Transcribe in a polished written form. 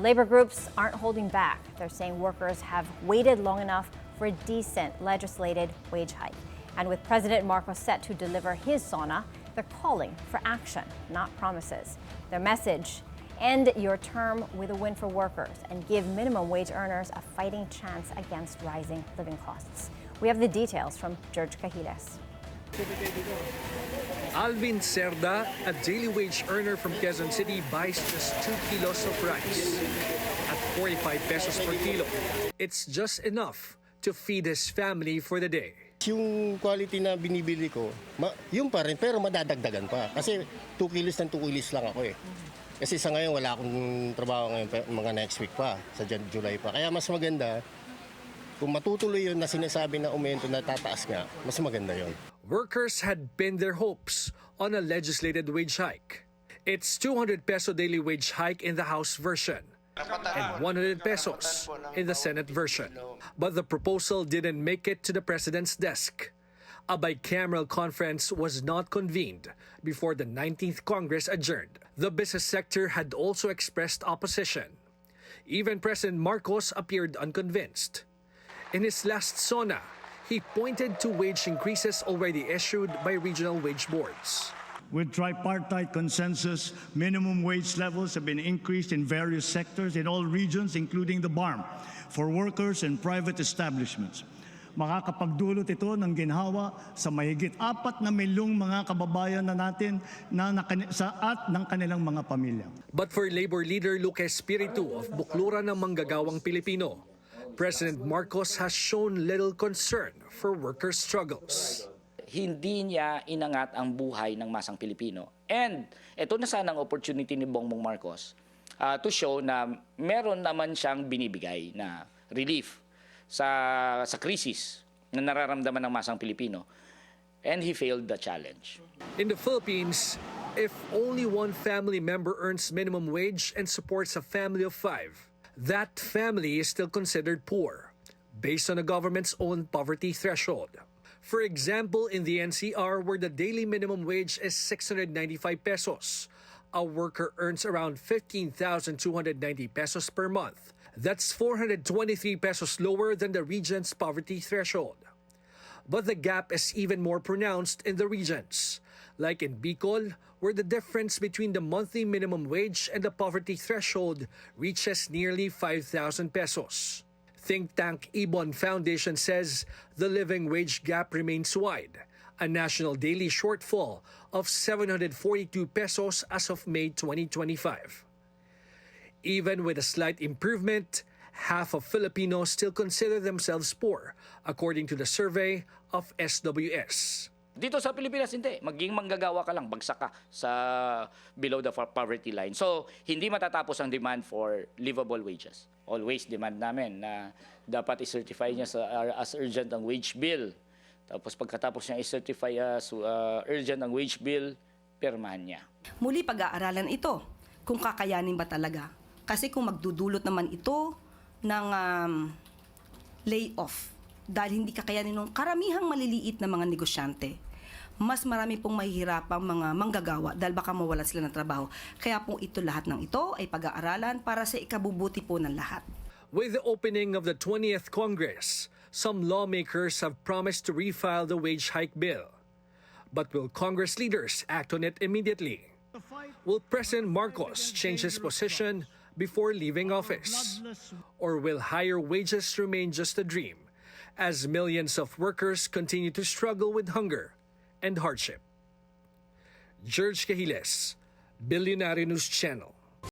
Labor groups aren't holding back. They're saying workers have waited long enough for a decent legislated wage hike. And with President Marcos set to deliver his SONA, they're calling for action, not promises. Their message: end your term with a win for workers and give minimum wage earners a fighting chance against rising living costs. We have the details from Gerg Cahiles. Alvin Cerda, a daily wage earner from Quezon City, buys just 2 kilos of rice at 45 pesos per kilo. It's just enough to feed his family for the day. Yung quality na binibili ko, yun pa rin, pero madadagdagan pa. Kasi 2 kilos ng 2 kilos lang ako eh. Kasi sa ngayon, wala akong trabaho ngayon, mga next week pa, sa July pa. Kaya mas maganda, kung matutuloy yun na sinasabi na aumento na tataas nga, mas maganda yun. Workers had pinned their hopes on a legislated wage hike. It's 200 peso daily wage hike in the House version and 100 pesos in the Senate version. But the proposal didn't make it to the president's desk. A bicameral conference was not convened before the 19th Congress adjourned. The business sector had also expressed opposition. Even President Marcos appeared unconvinced. In his last SONA, he pointed to wage increases already issued by regional wage boards. With tripartite consensus, minimum wage levels have been increased in various sectors in all regions, including the BARM, for workers and private establishments. Makakapagdulot ito ng ginhawa sa mahigit 4 na milyong mga kababayan na natin at ng kanilang mga pamilya. But for Labor Leader Luque Espiritu of Bukluran ng Manggagawang Pilipino, President Marcos has shown little concern for workers' struggles. Hindi niya inangat ang buhay ng masang Pilipino. And ito na sana ang opportunity ni Bongbong Marcos to show na meron naman siyang binibigay na relief sa krisis na nararamdaman ng masang Pilipino. And he failed the challenge. In the Philippines, if only one family member earns minimum wage and supports a family of 5, that family is still considered poor, based on the government's own poverty threshold. For example, in the NCR, where the daily minimum wage is 695 pesos, a worker earns around 15,290 pesos per month. That's 423 pesos lower than the region's poverty threshold. But the gap is even more pronounced in the regions, like in Bicol, where the difference between the monthly minimum wage and the poverty threshold reaches nearly 5,000 pesos. Think tank Ibon Foundation says the living wage gap remains wide, a national daily shortfall of 742 pesos as of May 2025. Even with a slight improvement, half of Filipinos still consider themselves poor, according to the survey of SWS. Dito sa Pilipinas, hindi. Maging manggagawa ka lang, bagsak ka sa below the poverty line. So, hindi matatapos ang demand for livable wages. Always demand namin na dapat i-certify niya as urgent ang wage bill. Tapos pagkatapos niya i-certify as urgent ang wage bill, pirmahan niya. Muli pag-aaralan ito kung kakayanin ba talaga. Kasi kung magdudulot naman ito ng layoff dahil hindi kakayanin ng karamihang maliliit na mga negosyante, mas marami pong mahihirapang mga manggagawa dahil baka mawalan sila ng trabaho. Kaya po lahat ng ito ay pag-aaralan para sa ikabubuti po ng lahat. With the opening of the 20th Congress, some lawmakers have promised to refile the wage hike bill. But will Congress leaders act on it immediately? Will President Marcos change his position before leaving office? Or will higher wages remain just a dream as millions of workers continue to struggle with hunger and hardship? Gerg Cahiles, Billionaire News Channel.